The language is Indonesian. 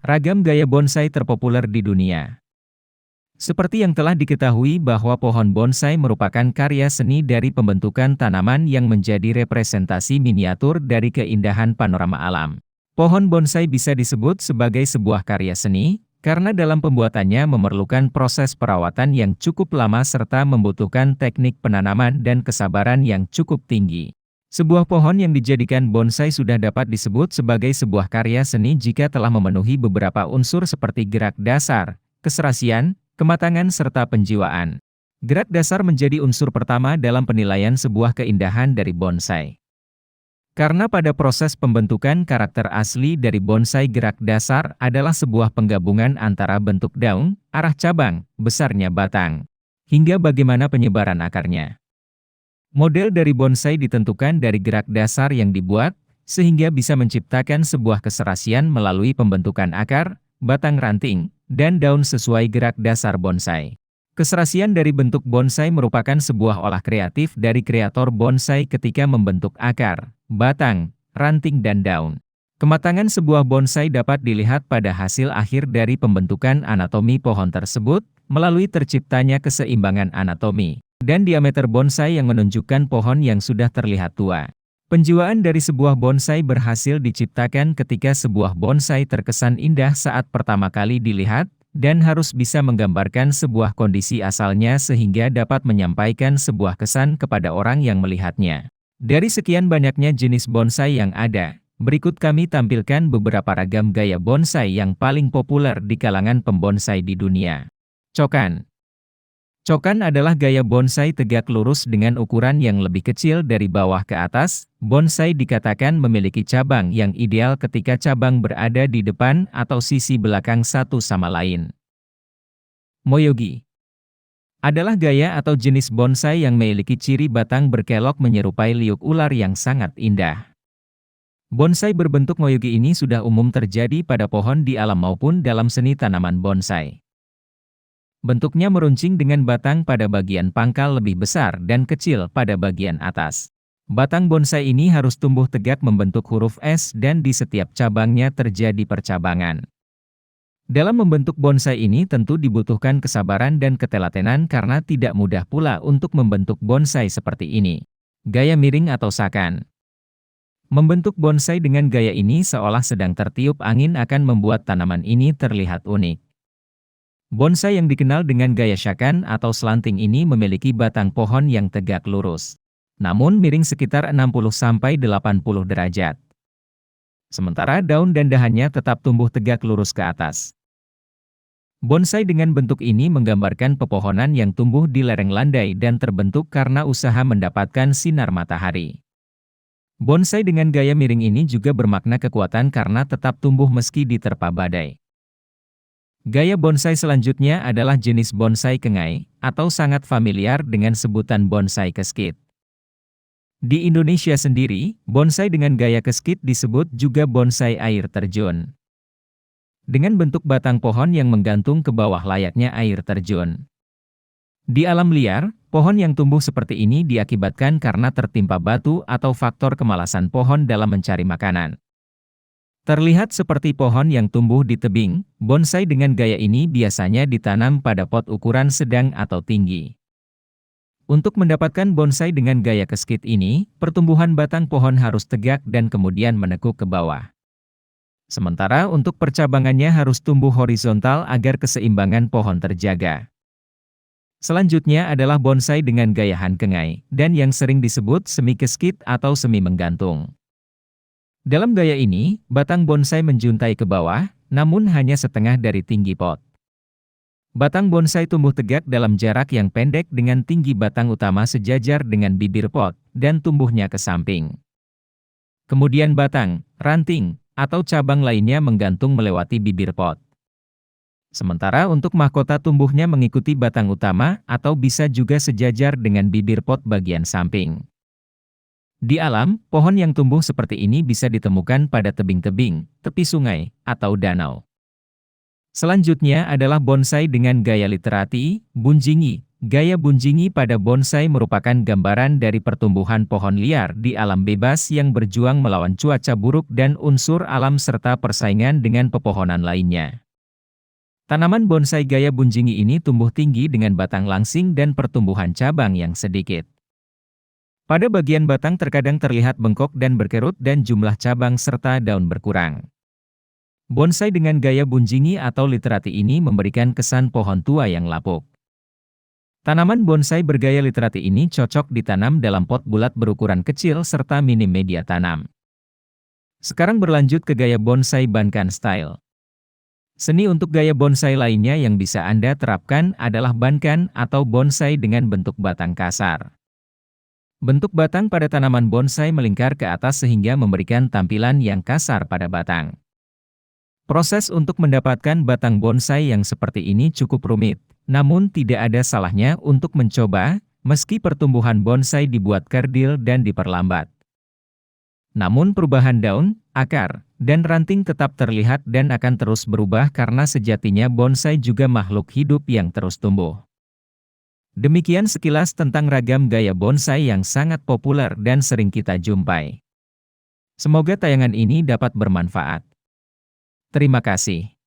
Ragam gaya bonsai terpopuler di dunia. Seperti yang telah diketahui bahwa pohon bonsai merupakan karya seni dari pembentukan tanaman yang menjadi representasi miniatur dari keindahan panorama alam. Pohon bonsai bisa disebut sebagai sebuah karya seni, karena dalam pembuatannya memerlukan proses perawatan yang cukup lama serta membutuhkan teknik penanaman dan kesabaran yang cukup tinggi. Sebuah pohon yang dijadikan bonsai sudah dapat disebut sebagai sebuah karya seni jika telah memenuhi beberapa unsur seperti gerak dasar, keserasian, kematangan serta penjiwaan. Gerak dasar menjadi unsur pertama dalam penilaian sebuah keindahan dari bonsai. Karena pada proses pembentukan karakter asli dari bonsai gerak dasar adalah sebuah penggabungan antara bentuk daun, arah cabang, besarnya batang, hingga bagaimana penyebaran akarnya. Model dari bonsai ditentukan dari gerak dasar yang dibuat, sehingga bisa menciptakan sebuah keserasian melalui pembentukan akar, batang ranting, dan daun sesuai gerak dasar bonsai. Keserasian dari bentuk bonsai merupakan sebuah olah kreatif dari kreator bonsai ketika membentuk akar, batang, ranting dan daun. Kematangan sebuah bonsai dapat dilihat pada hasil akhir dari pembentukan anatomi pohon tersebut, melalui terciptanya keseimbangan anatomi, dan diameter bonsai yang menunjukkan pohon yang sudah terlihat tua. Penjiwaan dari sebuah bonsai berhasil diciptakan ketika sebuah bonsai terkesan indah saat pertama kali dilihat, dan harus bisa menggambarkan sebuah kondisi asalnya sehingga dapat menyampaikan sebuah kesan kepada orang yang melihatnya. Dari sekian banyaknya jenis bonsai yang ada, berikut kami tampilkan beberapa ragam gaya bonsai yang paling populer di kalangan pembonsai di dunia. Chokan. Chokan adalah gaya bonsai tegak lurus dengan ukuran yang lebih kecil dari bawah ke atas. Bonsai dikatakan memiliki cabang yang ideal ketika cabang berada di depan atau sisi belakang satu sama lain. Moyogi adalah gaya atau jenis bonsai yang memiliki ciri batang berkelok menyerupai liuk ular yang sangat indah. Bonsai berbentuk moyogi ini sudah umum terjadi pada pohon di alam maupun dalam seni tanaman bonsai. Bentuknya meruncing dengan batang pada bagian pangkal lebih besar dan kecil pada bagian atas. Batang bonsai ini harus tumbuh tegak membentuk huruf S dan di setiap cabangnya terjadi percabangan. Dalam membentuk bonsai ini tentu dibutuhkan kesabaran dan ketelatenan karena tidak mudah pula untuk membentuk bonsai seperti ini. Gaya miring atau sakan. Membentuk bonsai dengan gaya ini seolah sedang tertiup angin akan membuat tanaman ini terlihat unik. Bonsai yang dikenal dengan gaya shakan atau slanting ini memiliki batang pohon yang tegak lurus, namun miring sekitar 60–80 derajat. Sementara daun dan dahannya tetap tumbuh tegak lurus ke atas. Bonsai dengan bentuk ini menggambarkan pepohonan yang tumbuh di lereng landai dan terbentuk karena usaha mendapatkan sinar matahari. Bonsai dengan gaya miring ini juga bermakna kekuatan karena tetap tumbuh meski diterpa badai. Gaya bonsai selanjutnya adalah jenis bonsai kengai, atau sangat familiar dengan sebutan bonsai keskit. Di Indonesia sendiri, bonsai dengan gaya keskit disebut juga bonsai air terjun. Dengan bentuk batang pohon yang menggantung ke bawah layaknya air terjun. Di alam liar, pohon yang tumbuh seperti ini diakibatkan karena tertimpa batu atau faktor kemalasan pohon dalam mencari makanan. Terlihat seperti pohon yang tumbuh di tebing, bonsai dengan gaya ini biasanya ditanam pada pot ukuran sedang atau tinggi. Untuk mendapatkan bonsai dengan gaya keskit ini, pertumbuhan batang pohon harus tegak dan kemudian menekuk ke bawah. Sementara untuk percabangannya harus tumbuh horizontal agar keseimbangan pohon terjaga. Selanjutnya adalah bonsai dengan gaya hankengai, dan yang sering disebut semi keskit atau semi menggantung. Dalam gaya ini, batang bonsai menjuntai ke bawah, namun hanya setengah dari tinggi pot. Batang bonsai tumbuh tegak dalam jarak yang pendek dengan tinggi batang utama sejajar dengan bibir pot, dan tumbuhnya ke samping. Kemudian batang, ranting, atau cabang lainnya menggantung melewati bibir pot. Sementara untuk mahkota tumbuhnya mengikuti batang utama atau bisa juga sejajar dengan bibir pot bagian samping. Di alam, pohon yang tumbuh seperti ini bisa ditemukan pada tebing-tebing, tepi sungai, atau danau. Selanjutnya adalah bonsai dengan gaya literati, bunjingi, Gaya bunjingi pada bonsai merupakan gambaran dari pertumbuhan pohon liar di alam bebas yang berjuang melawan cuaca buruk dan unsur alam serta persaingan dengan pepohonan lainnya. Tanaman bonsai gaya bunjingi ini tumbuh tinggi dengan batang langsing dan pertumbuhan cabang yang sedikit. Pada bagian batang terkadang terlihat bengkok dan berkerut dan jumlah cabang serta daun berkurang. Bonsai dengan gaya bunjingi atau literati ini memberikan kesan pohon tua yang lapuk. Tanaman bonsai bergaya literati ini cocok ditanam dalam pot bulat berukuran kecil serta minim media tanam. Sekarang berlanjut ke gaya bonsai Bankan style. Seni untuk gaya bonsai lainnya yang bisa Anda terapkan adalah bankan atau bonsai dengan bentuk batang kasar. Bentuk batang pada tanaman bonsai melingkar ke atas sehingga memberikan tampilan yang kasar pada batang. Proses untuk mendapatkan batang bonsai yang seperti ini cukup rumit, namun tidak ada salahnya untuk mencoba, meski pertumbuhan bonsai dibuat kerdil dan diperlambat. Namun perubahan daun, akar, dan ranting tetap terlihat dan akan terus berubah karena sejatinya bonsai juga makhluk hidup yang terus tumbuh. Demikian sekilas tentang ragam gaya bonsai yang sangat populer dan sering kita jumpai. Semoga tayangan ini dapat bermanfaat. Terima kasih.